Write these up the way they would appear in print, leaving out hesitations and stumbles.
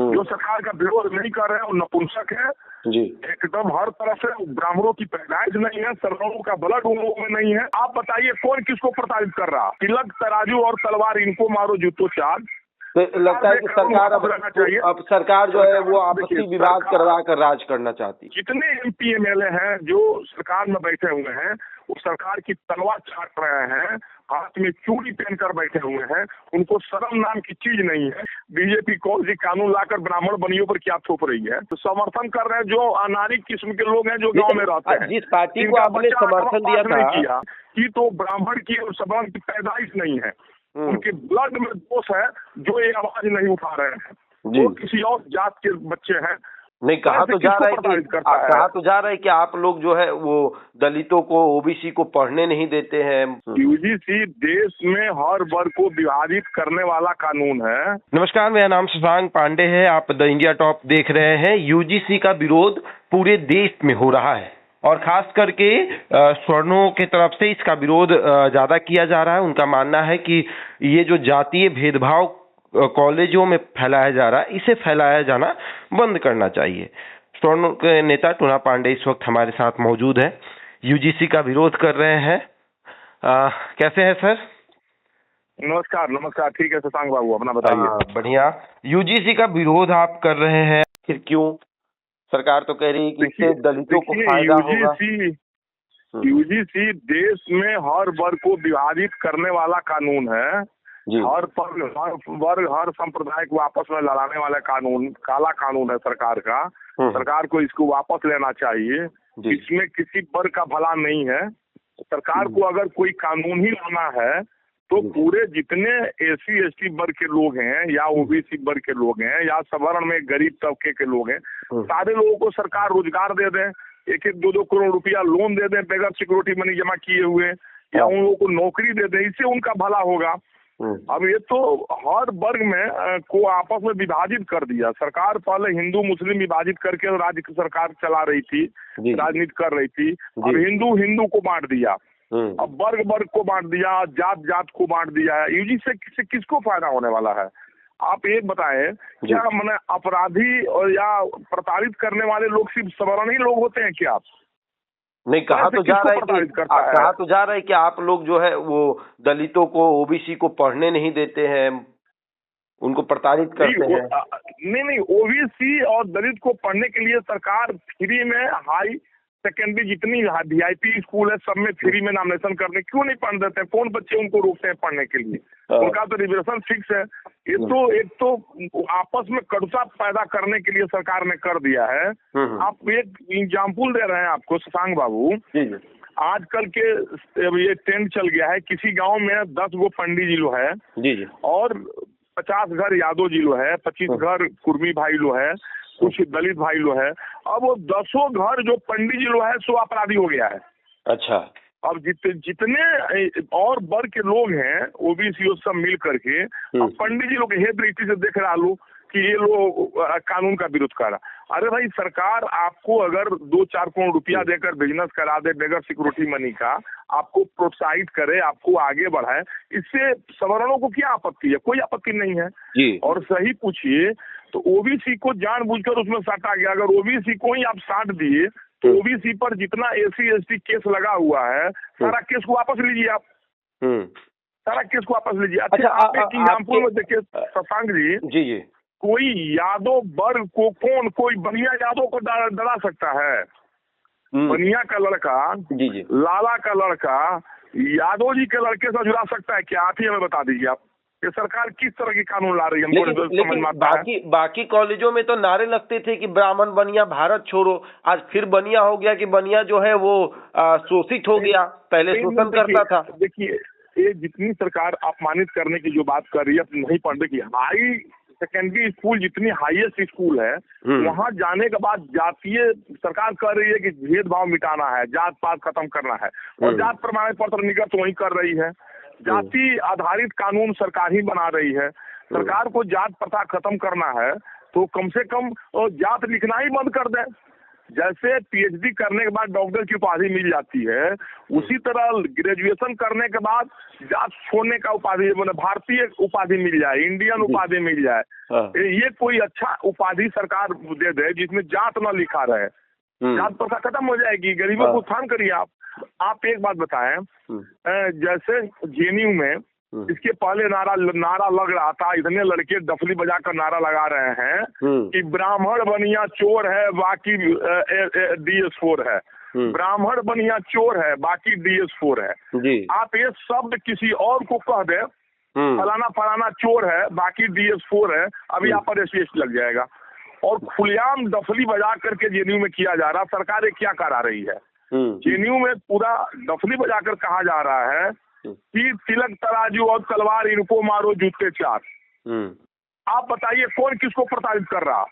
जो सरकार का विरोध नहीं कर रहे हैं वो नपुंसक है जी। एकदम हर तरफ से। ब्राह्मणों की पैदाइश नहीं है, सवर्णों का ब्लड उन लोगों में नहीं है। आप बताइए कौन किसको प्रताड़ित कर रहा? तिलक, तराजू और तलवार इनको मारो जूतो चार। तो लगता है कि सरकार अब सरकार जो है वो आपसी विवाद करवा कर राज करना चाहती है। जितने MP MLA हैं जो सरकार में बैठे हुए हैं वो सरकार की तलवार छाट रहे हैं, हाथ में चूड़ी पहनकर बैठे हुए हैं। उनको शर्म नाम की चीज नहीं है। बीजेपी कौन सी कानून लाकर ब्राह्मण बनियों पर क्या थोप रही है? तो समर्थन कर रहे हैं जो अनारिक किस्म के लोग हैं जो गांव में रहते हैं। जिस पार्टी को आपने समर्थन दिया था कि तो ब्राह्मण की और सवर्ण की पैदाइश नहीं है, उनके ब्लड में दोष है जो ये आवाज नहीं उठा रहे हैं। वो किसी और जात के बच्चे हैं। नहीं कहा तो जा रहा है कि आप लोग जो है वो दलितों को, OBC को पढ़ने नहीं देते हैं। UGC देश में हर वर्ग को विभाजित करने वाला कानून है। नमस्कार, मेरा नाम शशांक पांडे है। आप द इंडिया टॉप देख रहे हैं। UGC का विरोध पूरे देश में हो रहा है और खास करके सवर्णों के तरफ से इसका विरोध ज्यादा किया जा रहा है। उनका मानना है कि ये जो जातीय भेदभाव कॉलेजों में फैलाया जा रहा है, इसे फैलाया जाना बंद करना चाहिए। सवर्णों के नेता टूना पांडे इस वक्त हमारे साथ मौजूद है, UGC का विरोध कर रहे हैं। कैसे हैं सर? नमस्कार नमस्कार, ठीक है शशांक बाबू, अपना बताइए। बढ़िया। UGC का विरोध आप कर रहे हैं, फिर क्यों? सरकार तो कह रही है कि इससे दलितों को फायदा होगा। UGC देश में हर वर्ग को विभाजित करने वाला कानून है। हर वर्ग, हर संप्रदाय को आपस में लड़ाने वाला कानून, काला कानून है सरकार का। सरकार को इसको वापस लेना चाहिए। इसमें किसी वर्ग का भला नहीं है। सरकार को अगर कोई कानून ही लाना है तो पूरे जितने SC ST वर्ग के लोग हैं या OBC वर्ग के लोग हैं या सवर्ण में गरीब तबके के लोग हैं, सारे लोगों को सरकार रोजगार दे दें, 1-1, 2-2 करोड़ रुपया लोन दे दें बगैर सिक्योरिटी मनी जमा किए हुए, या उन लोगों को नौकरी दे दें, इससे उनका भला होगा। अब ये तो हर वर्ग में को आपस में विभाजित कर दिया सरकार। पहले हिंदू मुस्लिम विभाजित करके राज्य की सरकार चला रही थी, राजनीति कर रही थी। अब हिंदू को बांट दिया, अब वर्ग को बांट दिया, जात को बांट दिया है। UGC से किसको फायदा होने वाला है? आप एक बताएं, क्या मैंने अपराधी और या प्रताड़ित करने वाले लोग सिर्फ सवर्ण ही लोग होते हैं क्या? नहीं कहा तो जा रहा है कि आप लोग जो है वो दलितों को, OBC को पढ़ने नहीं देते हैं, उनको प्रताड़ित करते हैं। नहीं, OBC और दलित को पढ़ने के लिए सरकार फ्री में हाई सेकेंडरी जितनी VIP स्कूल है सब में फ्री में नामिनेशन करने क्यों नहीं पढ़ देते हैं? कौन बच्चे उनको रोकते हैं पढ़ने के लिए? उनका तो रिजर्वेशन फिक्स है। ये तो एक तो आपस में कटुता पैदा करने के लिए सरकार ने कर दिया है। आप एक एग्जाम्पल दे रहे हैं आपको शशांक बाबू। आजकल के ये ट्रेंड चल गया है, किसी गांव में 10 गो पंडित जी लो है और 50 घर यादव जी लो है, 25 घर कुर्मी भाई लो है, कुछ दलित भाई लो है। अब वो 10 घर जो पंडित जी लो है सो अपराधी हो गया है। अच्छा। अब जितने और वर्ग के लोग हैं OBC सब मिल करके अब पंडित जी लोग हे दृष्टि से देख रहा लो कि ये लोग कानून का विरोध कर रहा। अरे भाई, सरकार आपको अगर 2-4 करोड़ रुपया देकर बिजनेस करा दे बगैर सिक्योरिटी मनी का, आपको प्रोत्साहित करे, आपको आगे बढ़ाए, इससे सवर्णों को क्या आपत्ति है? कोई आपत्ति नहीं है। और सही पूछिए तो OBC को जानबूझकर उसमें साटा गया। अगर OBC को ही आप साट दिए तो OBC पर जितना SC ST केस लगा हुआ है सारा केस को वापस लीजिए आप। सारा केस को वापस लीजिए। अच्छा, आप एक एग्जाम्पल में देखिए शशांक जी, कोई यादव वर्ग को कोई बनिया यादव को डरा सकता है? बनिया का लड़का, लाला का लड़का यादव जी के लड़के से जुड़ा सकता है क्या? आप ही हमें बता दीजिए। आप ये सरकार किस तरह की कानून ला रही है? लेकिन बाकी कॉलेजों में तो नारे लगते थे कि ब्राह्मण बनिया भारत छोड़ो। आज फिर बनिया हो गया कि बनिया जो है वो शोषित हो गया, पहले शोषण करता था। देखिए, ये जितनी सरकार अपमानित करने की जो बात कर रही है, नहीं पढ़ने की, हाई सेकेंडरी स्कूल जितनी हाईएस्ट स्कूल है वहाँ जाने के बाद जातीय सरकार कर रही है कि भेदभाव मिटाना है, जात पात खत्म करना है, और जात प्रमाण पत्र निर्गत वही कर रही है। जाति आधारित कानून सरकार ही बना रही है। सरकार को जात प्रथा खत्म करना है तो कम से कम जात लिखना ही बंद कर दें। जैसे पीएचडी करने के बाद डॉक्टर की उपाधि मिल जाती है, उसी तरह ग्रेजुएशन करने के बाद जात छोड़ने का उपाधि, मतलब भारतीय उपाधि मिल जाए, इंडियन उपाधि मिल जाए। ये कोई अच्छा उपाधि सरकार दे दे जिसमें जात न लिखा रहे। जात प्रथा खत्म हो जाएगी, गरीबों को उत्थान करिए आप एक बात बताएं, जैसे जेएनयू में इसके पहले नारा लग रहा था, इतने लड़के डफली बजाकर नारा लगा रहे हैं कि ब्राह्मण बनिया चोर है बाकी DS4 है, ब्राह्मण बनिया चोर है बाकी DS4 है। आप ये शब्द किसी और को कह दे, फलाना फलाना चोर है बाकी DS4 है, अभी आप पर SC लग जाएगा। और खुलेआम डफली बजा करके जेएनयू में किया जा रहा, सरकार ये क्या करा रही है? जेएनयू में पूरा डफली बजाकर कहा जा रहा है कि तिलक तराजू और तलवार इनको मारो जूते चार। आप बताइए कौन किसको प्रताड़ित कर रहा?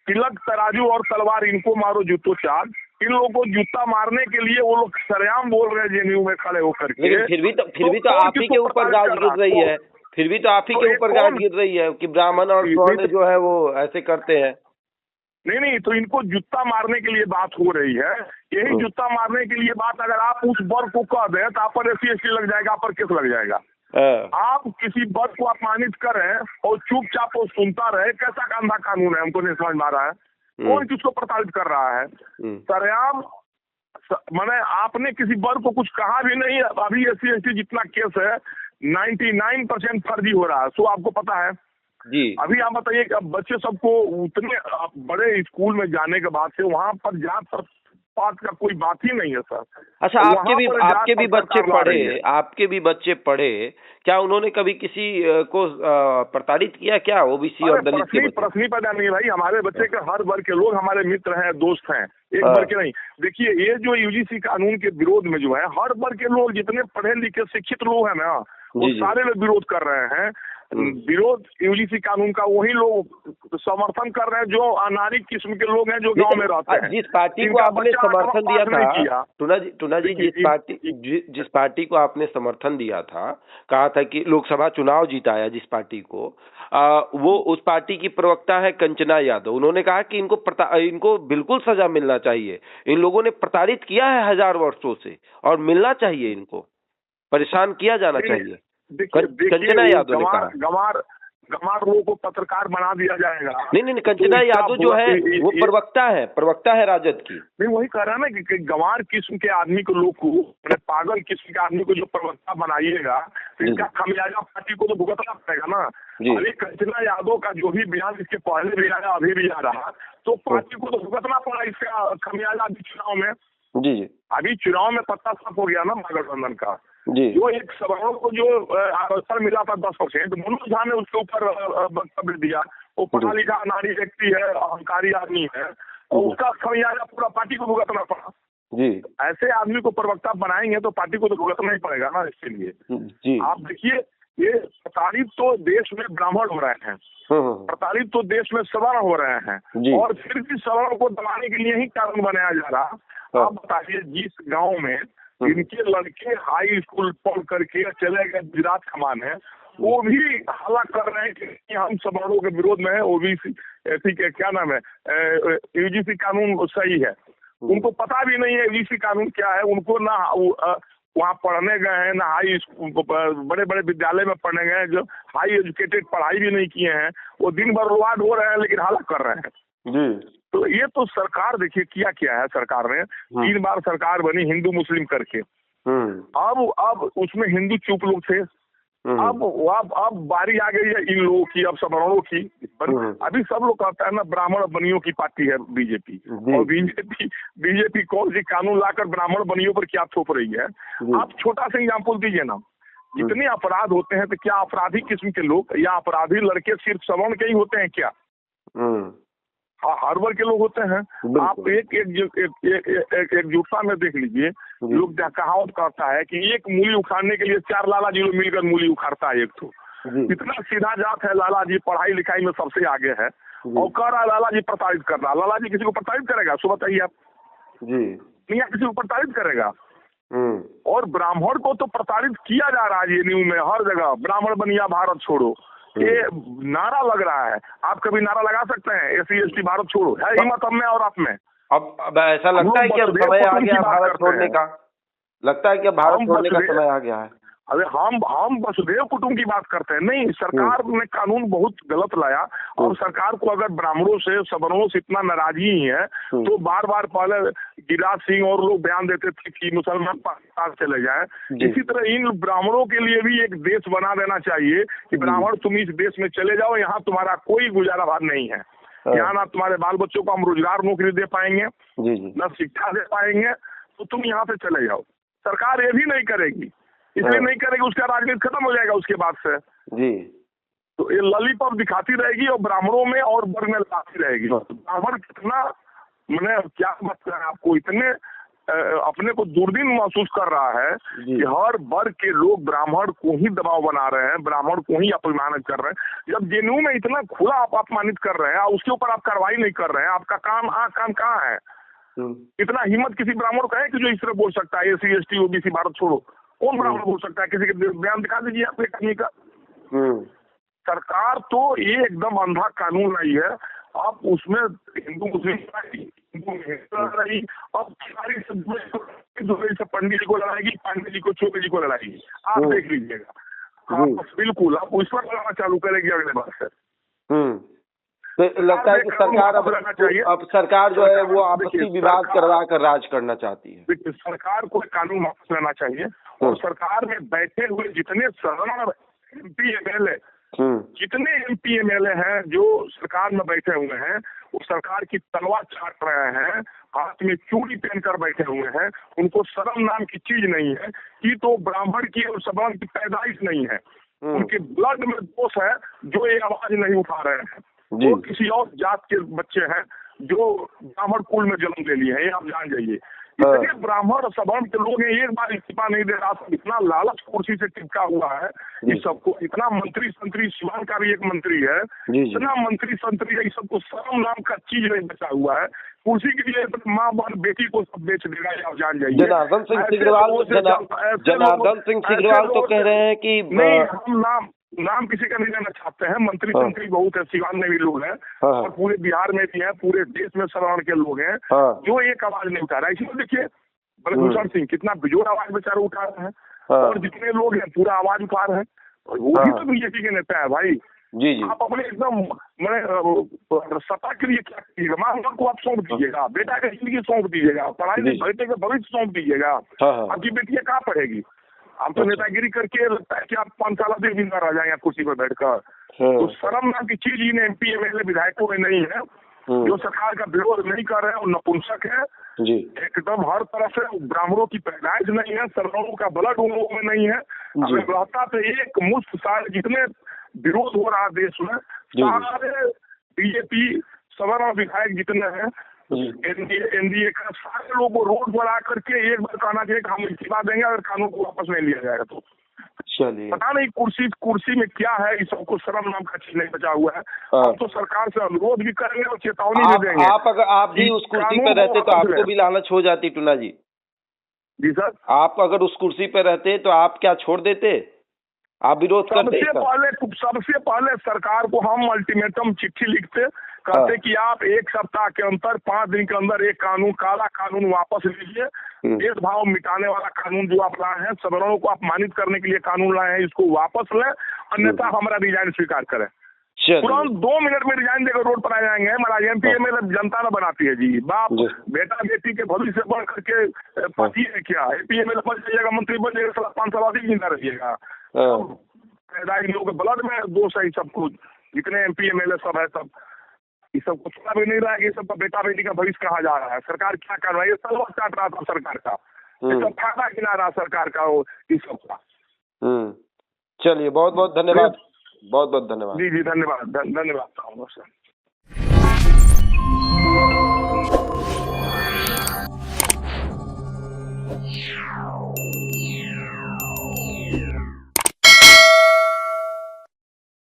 तिलक तराजू और तलवार इनको मारो जूतो चार। इन लोगों को जूता मारने के लिए वो लोग सरेआम बोल रहे हैं जेएनयू में खड़े होकर के। लेकिन फिर भी तो आप ही के ऊपर गाज गिर रही है, फिर भी तो आप ही के ऊपर गाज गिर रही है कि ब्राह्मण और स्वर्ण जो है वो ऐसे करते हैं। नहीं, तो इनको जूता मारने के लिए बात हो रही है। यही जूता मारने के लिए बात अगर आप उस वर्ग को कह दें तो आप पर SC लग जाएगा, आप पर केस लग जाएगा। आप किसी वर्ग को अपमानित करें और चुपचाप वो सुनता रहे, कैसा अंधा कानून है? हमको नहीं समझ में आ रहा है कौन किसको प्रताड़ित कर रहा है। सरेआम मैंने आपने किसी वर्ग को कुछ कहा भी नहीं, अभी SC जितना केस है 99% फर्जी हो रहा है। सो आपको पता है जी। अभी आप बताइए कि अब बच्चे सबको उतने बड़े स्कूल में जाने के बाद से वहाँ पर जात पात का कोई बात ही नहीं है सर। अच्छा, आपके भी बच्चे पढ़े, क्या उन्होंने कभी किसी को प्रताड़ित किया क्या? ओबीसी और दलित के बच्चे? प्रश्न ही पैदा नहीं भाई। हमारे बच्चे के हर वर्ग के लोग हमारे मित्र हैं, दोस्त हैं, एक वर्ग के नहीं। देखिए ये जो UGC कानून के विरोध में जो है हर वर्ग के लोग, जितने पढ़े लिखे शिक्षित लोग हैं ना, वो सारे लोग विरोध कर रहे हैं। विरोध UGC कानून का वही लोग समर्थन कर रहे हैं जो अनारी किस्म के लोग हैं, जो गांव में रहते हैं। जिस पार्टी को आपने समर्थन दिया था टूना जी, जिस पार्टी को आपने समर्थन दिया था, कहा था कि लोकसभा चुनाव जीताया जिस पार्टी को, वो उस पार्टी की प्रवक्ता है कंचना यादव। उन्होंने कहा कि इनको बिल्कुल सजा मिलना चाहिए, इन लोगों ने प्रताड़ित किया है 1000 वर्षों से और मिलना चाहिए, इनको परेशान किया जाना चाहिए। कंचना यादव ने कहा गंवार लोगों को पत्रकार बना दिया जाएगा। नहीं, कंचना यादव जो है वो प्रवक्ता है राजद की। नहीं, वही कह रहा है ना कि गंवार किस्म के आदमी को, लोग को, पागल किस्म के आदमी को जो प्रवक्ता बनाइएगा तो इसका खमियाजा पार्टी को तो भुगतना पड़ेगा ना। अभी कंचना यादव का जो भी बयान इसके पहले भी आया, अभी भी आ रहा, तो पार्टी को तो भुगतना पड़ा इसका खमियाजा अभी चुनाव में। जी, अभी चुनाव में पत्ता साफ हो गया ना महागठबंधन का। जो एक सवर्णों को जो अवसर मिला था 10%, मनोज झा ने उसके ऊपर वक्तव्य दिया। वो पढ़ा लिखा नारी व्यक्ति है, अहंकारी आदमी है, और उसका खमियाजा पूरा पार्टी को भुगतना पड़ा। जी, ऐसे आदमी को प्रवक्ता बनाएंगे तो पार्टी को तो भुगतना ही पड़ेगा ना इसके लिए। आप देखिए ये प्रताड़ित तो देश में ब्राह्मण हो रहे हैं, प्रताड़ित तो देश में सवर्ण हो रहे हैं, और फिर भी सवर्ण को दबाने के लिए ही कानून बनाया जा रहा। आप बताइए जिस गाँव में इनके लड़के हाई स्कूल पढ़ करके चले गए गुजरात कमाने, वो भी हल्ला कर रहे हैं कि हम सवर्णों के विरोध में है, ओबीसी के क्या नाम है, UGC कानून सही है। उनको पता भी नहीं है UGC कानून क्या है। उनको ना वहाँ पढ़ने गए हैं, ना हाई स्कूल बड़े बड़े विद्यालय में पढ़ने गए हैं, जो हाई एजुकेटेड पढ़ाई भी नहीं किए हैं, वो दिन भर रोड हो रहे हैं लेकिन हल्ला कर रहे हैं। तो ये तो सरकार देखिए क्या है सरकार ने 3 बार सरकार बनी हिंदू मुस्लिम करके। अब उसमें हिंदू चुप लोग थे, अब बारी आ गई है इन लोगों की, अब सवर्णों की। अभी सब लोग कहता है ना ब्राह्मण बनियों की पार्टी है बीजेपी, और बीजेपी कौन सी कानून लाकर ब्राह्मण बनियों पर क्या थोप रही है। आप छोटा सा एग्जाम्पल दीजिए ना, जितने अपराध होते हैं तो क्या अपराधी किस्म के लोग या अपराधी लड़के सिर्फ सवर्ण के ही होते हैं क्या? हर वर्ग के लोग होते हैं। आप एक एकजुटता में देख लीजिए, लोग कहावत कहता है कि एक मूली उखाड़ने के लिए 4 लाला जी लोग मिलकर मूली उखाड़ता है एक तो। इतना सीधा जात है लाला जी, पढ़ाई लिखाई में सबसे आगे है, और कह रहा लाला जी प्रताड़ित कर रहा। लाला जी किसी को प्रताड़ित करेगा? सो बताइए आप जी, नहीं किसी को प्रताड़ित करेगा। और ब्राह्मण को तो प्रताड़ित किया जा रहा है जेएनयू में हर जगह, ब्राह्मण बनिया भारत छोड़ो, ये नारा लग रहा है। आप कभी नारा लगा सकते हैं SC ST भारत छोड़ो? है हिम्मत हम में और आप में? अब ऐसा लगता है कि अब समय आ गया भारत छोड़ने का, लगता है कि अब भारत छोड़ने का समय आ गया है। अरे हम वसुधैव कुटुंब की बात करते हैं। नहीं, सरकार ने कानून बहुत गलत लाया और सरकार को अगर ब्राह्मणों से सवर्णों से इतना नाराजगी ही है तो बार बार पहले गिरिराज सिंह और लोग बयान देते थे कि मुसलमान पाकिस्तान चले जाएं। इसी तरह इन ब्राह्मणों के लिए भी एक देश बना देना चाहिए कि ब्राह्मण तुम इस देश में चले जाओ, यहाँ तुम्हारा कोई गुजारा भार नहीं है, यहाँ ना तुम्हारे बाल बच्चों को हम रोजगार नौकरी दे पाएंगे, न शिक्षा दे पाएंगे, तो तुम यहाँ से चले जाओ। सरकार ये भी नहीं करेगी, इसलिए नहीं करेगी, उसका राजनीति खत्म हो जाएगा उसके बाद से जी। तो ये लॉलीपॉप दिखाती रहेगी और ब्राह्मणों में और वर्ग में लाती रहेगी। ब्राह्मण कितना मैंने क्या बताया आपको, इतने अपने को दुर्दिन महसूस कर रहा है कि हर वर्ग के लोग ब्राह्मण को ही दबाव बना रहे हैं, ब्राह्मण को ही अपमानित कर रहे हैं। जब जेएनयू में इतना खुला आप अपमानित कर रहे हैं, उसके ऊपर आप कार्रवाई नहीं कर रहे हैं, आपका काम कहाँ है? इतना हिम्मत किसी ब्राह्मण का है कि जो इस तरह बोल सकता है एसी एसटी ओबीसी भारत छोड़ो? कौन ब्राह्मण बोल सकता है? किसी के बयान दिखा दीजिए आप एक आदमी का। सरकार तो ये एकदम अंधा कानून लाई है, आप उसमें हिंदू मुस्लिम लड़ाई, अब सारी से पंडित जी को लड़ाएगी, पांडे जी को, चौबे जी को लड़ाएगी, आप देख लीजिएगा। हाँ बिल्कुल, आप उस पर लड़ना चालू करेगी अगले बार से। तो लगता है कि सरकार अब सरकार जो है वो आपसी विवाद करवा कर राज करना चाहती है। सरकार को कानून वापस लेना चाहिए और सरकार में बैठे हुए जितने सवर्ण एमपी एमएलए हैं जो सरकार में बैठे हुए हैं, वो सरकार की तलवार चाट रहे हैं, हाथ में चूड़ी पहनकर बैठे हुए हैं, उनको शर्म नाम की चीज नहीं है कि तो ब्राह्मण की और सवर्ण की पैदाइश नहीं है, उनके ब्लड में दोष है जो ये आवाज नहीं उठा रहे हैं। वो किसी और जात के बच्चे हैं जो ब्राह्मण कुल में जन्म ले लिए हैं, ये आप जान जाइए। इतने ब्राह्मण और सवर्ण के लोग हैं, एक बार इस्तीफा नहीं दे रहा, इतना लालच कुर्सी से टिपका हुआ है इस सबको, इतना मंत्री संतरी, शिवान का भी एक मंत्री है, इतना मंत्री संतरी है, इस सबको शर्म नाम का चीज नहीं बचा हुआ है। कुर्सी के लिए माँ बहन बेटी को सब बेच देगा, आप जान जाइए। जनार्दन सिंह सिग्रीवाल तो कह रहे हैं कि नहीं, हम नाम किसी का नहीं लेना चाहते हैं, मंत्री संतरी बहुत है, सिवान में भी लोग हैं और पूरे बिहार में भी हैं, पूरे देश में सवर्ण के लोग हैं जो एक आवाज नहीं उठा रहा है। इसमें देखिए ब्रजभूषण सिंह कितना बेजोड़ आवाज बेचारे उठा रहे हैं और जितने लोग हैं पूरा आवाज उठा रहे हैं, वो भी तो बीजेपी के नेता है भाई। जी। आप अपने एकदम मैंने सत्ता के लिए क्या कीजिएगा, माँ को आप सौंप दीजिएगा, बेटा की जिंदगी सौंप दीजिएगा, पढ़ाई में बेटे का भविष्य सौंप दीजिएगा, आपकी बेटियां कहाँ पढ़ेगी? आप तो नेतागिरी करके लगता है कि आप 5 साल से जिंदा रह जाएंगे कुर्सी पर बैठकर। तो शर्म नाम की चीज इन एमपी एमएलए विधायकों में नहीं है, जो सरकार का विरोध नहीं कर रहे हैं, वो नपुंसक है एकदम, हर तरफ से ब्राह्मणों की पैदाइश नहीं है, सवर्णों का ब्लड उन लोगों में नहीं है। अगर रहता तो एक मुश्त सारे जितने विरोध हो रहा देश में, सारे बीजेपी सवर्ण विधायक जितने हैं, एनडीए का सारे लोग को रोड पर आकर के एक बार कहना चाहिए कि हम इस्तीफा देंगे अगर कानून को वापस नहीं लिया जाएगा तो। चलिए, पता नहीं कुर्सी में क्या है, इस सबको शर्म नाम का चीज नहीं बचा हुआ है। हम तो सरकार से अनुरोध भी करेंगे और चेतावनी भी देंगे। आप भी उस कुर्सी पर रहते तो आपको भी लालच हो जाती टूना जी? जी सर, आप अगर उस कुर्सी पर रहते तो आप क्या छोड़ देते? आप विरोध करते? सबसे पहले सरकार को हम अल्टीमेटम चिट्ठी लिखते, कहते कि आप 1 सप्ताह के अंदर 5 दिन के अंदर एक कानून, काला कानून वापस लीजिए, भेदभाव मिटाने वाला कानून जो आप लाए हैं, सवर्णों को अपमानित करने के लिए कानून लाए हैं, इसको वापस लें, अन्यथा हमारा रिजाइन स्वीकार करें। तुरंत 2 मिनट में रिजाइन देकर रोड पर आ जाएंगे। हमारा एमपी एमएलए जनता न बनाती है जी, बाप बेटा बेटी के भविष्य बढ़ करके पाती है क्या? एमपी एमएलए बन जाइएगा, मंत्री बन जाइएगा, 5 साल अधिक जिंदा रहिएगा। लोग ब्लड में दोष है, सब कुछ जितने एमपी एमएलए सब है, सब ये सब कुछ भी नहीं रहा है। ये सब बेटा बेटी का भविष्य कहा जा रहा है, सरकार क्या कर रहा है? ये सब चाट रहा था सरकार का, ये सब फायदा गिना रहा सरकार का इस सब का। चलिए, बहुत बहुत धन्यवाद, बहुत बहुत धन्यवाद। जी धन्यवाद, धन्यवाद सर।